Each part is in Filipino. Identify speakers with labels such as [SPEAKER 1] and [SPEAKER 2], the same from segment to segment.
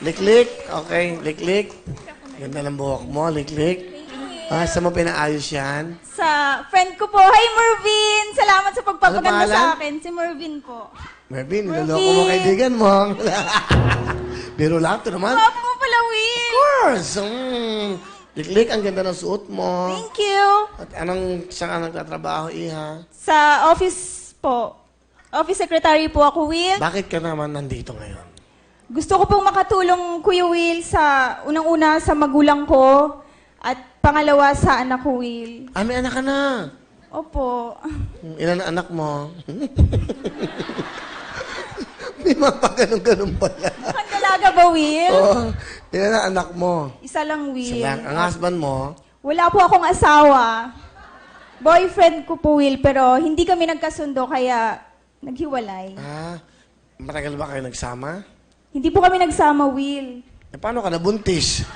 [SPEAKER 1] Liklik. Okay, liklik. Ganda ng buhok mo, liklik. Ah, saan mo pinaayos yan?
[SPEAKER 2] Sa friend ko po. Hi, Mervin! Salamat sa pagpapaganda
[SPEAKER 1] Ano pangalan?
[SPEAKER 2] sa akin. Si Mervin po.
[SPEAKER 1] Mervin, niloloko mo kaibigan mo. Biro lang ito naman.
[SPEAKER 2] Gwapo mo pala, Will.
[SPEAKER 1] Of course. Liklik, ang ganda ng suot mo.
[SPEAKER 2] Thank you.
[SPEAKER 1] At saan ka nagtatrabaho, Iha?
[SPEAKER 2] Sa office po. Office secretary po ako, Will.
[SPEAKER 1] Bakit ka naman nandito ngayon?
[SPEAKER 2] Gusto ko pong makatulong, Kuya Will, sa unang-una sa magulang ko at pangalawa sa anak ko, Will.
[SPEAKER 1] Ah, may anak ka na.
[SPEAKER 2] Opo.
[SPEAKER 1] Ilan ang anak mo? May mga ganun-ganun pa yan.
[SPEAKER 2] Ang dalaga ba, Will?
[SPEAKER 1] Oo. Ilan ang anak mo?
[SPEAKER 2] Isa lang, Will.
[SPEAKER 1] Isa lang. Ang husband mo?
[SPEAKER 2] Wala po akong asawa. Boyfriend ko po, Will, pero hindi kami nagkasundo kaya naghiwalay.
[SPEAKER 1] Ah, matagal ba kayo nagsama?
[SPEAKER 2] Hindi po kami nagsama, Will.
[SPEAKER 1] Eh, paano ka nabuntis?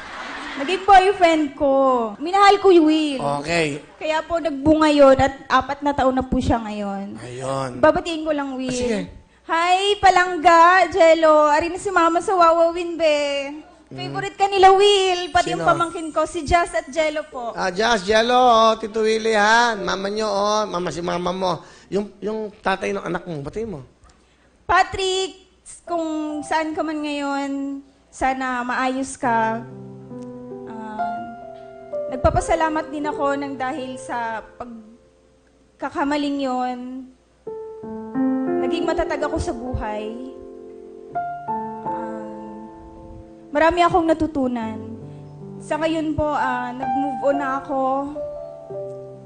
[SPEAKER 2] Naging boyfriend ko. Minahal ko yung Will.
[SPEAKER 1] Okay.
[SPEAKER 2] Kaya po nagbunga yun at 4 na taon na po siya ngayon.
[SPEAKER 1] Ayun.
[SPEAKER 2] Babatiin ko lang, Will.
[SPEAKER 1] Sige.
[SPEAKER 2] Hi, Palangga, Jello. Ari na si Mama sa Wawawin, be. Favorite ka nila, Will. Pati yung
[SPEAKER 1] Sino?
[SPEAKER 2] pamangkin ko, si Jazz at Jello po.
[SPEAKER 1] Ah, Jazz, Jello, oh, Tito Willie, ha? Mama nyo, oh. Si mama mo. Yung tatay ng anak mo, batiin mo.
[SPEAKER 2] Patrick, kung saan ka man ngayon, sana maayos ka. Nagpapasalamat din ako ng dahil sa pagkakamaling yon. Naging matatag ako sa buhay. Marami akong natutunan. Sa ngayon po, nag-move on na ako.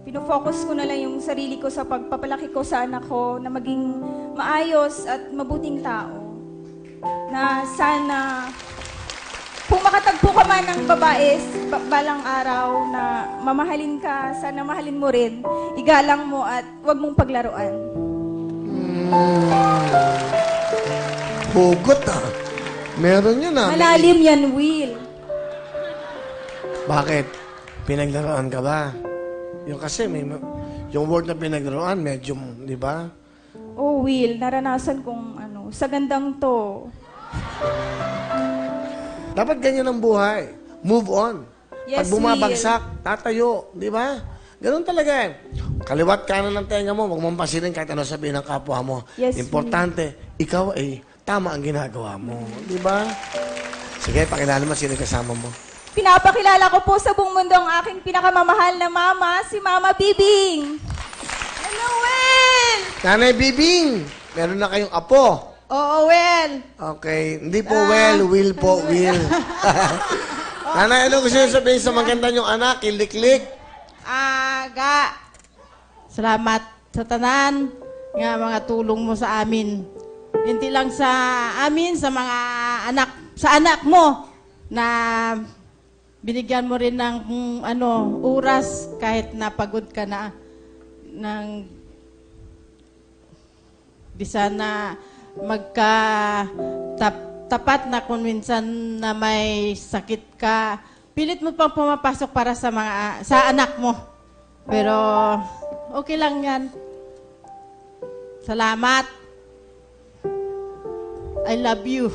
[SPEAKER 2] Pinofocus ko na lang yung sarili ko sa pagpapalaki ko sa anak ko na maging maayos at mabuting tao. Na sana, kung makatagpo ka man ng babae balang araw na mamahalin ka, sana mahalin mo rin, igalang mo at huwag mong paglaruan.
[SPEAKER 1] Hugot, ah. Meron yun, ah.
[SPEAKER 2] Malalim yan, Will.
[SPEAKER 1] Bakit? Pinaglaruan ka ba? Yung kasi, yung word na pinaglaruan, medyo, di ba?
[SPEAKER 2] Oh, Will, naranasan kong sa gandang to.
[SPEAKER 1] Dapat ganyan ang buhay. Move on.
[SPEAKER 2] Yes,
[SPEAKER 1] Pag bumabagsak, tatayo. Di ba? Ganun talaga eh. Kaliwat kanan ng tenga mo, huwag mong pasilin kahit ano sabihin ng kapwa mo.
[SPEAKER 2] Yes,
[SPEAKER 1] Importante, ikaw ay tama ang ginagawa mo. Di ba? Sige, pakilala mo sino kasama mo.
[SPEAKER 2] Pinapakilala ko po sa buong mundo ang aking pinakamamahal na mama, si Mama Bibing. Hello, Will!
[SPEAKER 1] Nanay Bibing, meron na kayong apo.
[SPEAKER 2] Oo, Will.
[SPEAKER 1] Okay. Hindi po will po, will. Nanay, ano gusto niyo sabihin sa maganda niyong anak? Kiliklik.
[SPEAKER 3] Salamat sa tanan nga mga tulong mo sa amin. Hindi lang sa amin, sa mga anak, sa anak mo na binigyan mo rin ng oras kahit napagod ka na ng bisa na tapat na kung minsan na may sakit ka, pilit mo pang pumapasok para sa anak mo. Pero okay lang yan. Salamat. I love you.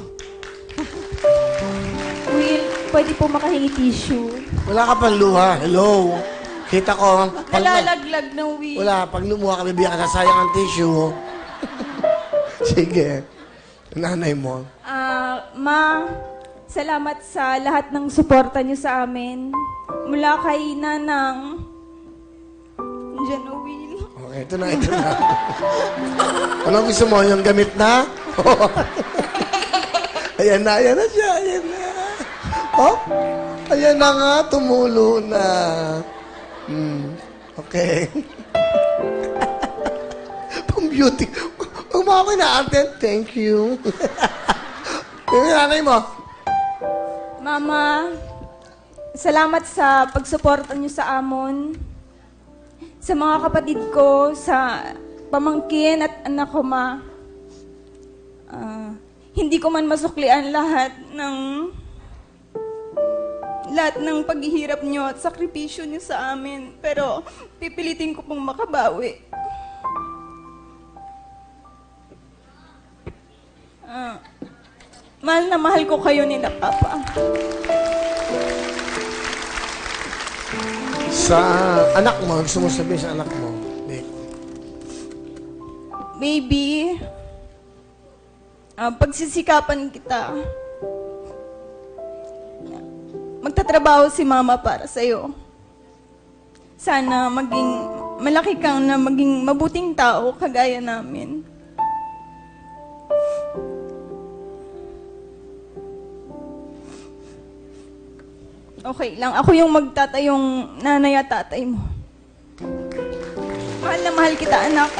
[SPEAKER 2] Will, pwede po makahingi tissue.
[SPEAKER 1] Wala ka pang luha. Hello. Kita ko.
[SPEAKER 2] Nalalaglag ng Will.
[SPEAKER 1] Wala. Pag lumuha ka, bibigyan ka, sayang ang tissue. Sige. Nanay mo.
[SPEAKER 2] Ma, salamat sa lahat ng suporta niyo sa amin. Mula kay Nanang. Diyan na, Will.
[SPEAKER 1] Okay, ito na. Ano gusto mo? Yung gamit na? Ayan na siya. Ayan na. Oh, ayan na nga. Tumulo na. Okay. Pang beauty. Huwag mo ako ina-attend. Thank you. Yung nanay mo.
[SPEAKER 2] Mama, salamat sa pagsuporta niyo sa amon. Sa mga kapatid ko, sa pamangkin at anak ko, Ma. Hindi ko man masuklian lahat ng paghihirap niyo at sakripisyo niyo sa amin. Pero pipilitin ko pong makabawi. Mahal na mahal ko kayo ni Papa.
[SPEAKER 1] Sa anak mo, gusto mo sabihin sa anak mo, Vic?
[SPEAKER 2] Baby, pagsisikapan kita. Magtatrabaho si Mama para sa'yo. Sana maging malaki kang na maging mabuting tao kagaya namin. Okay lang. Ako yung magtatayong nanay at tatay mo. Mahal na mahal kita, anak.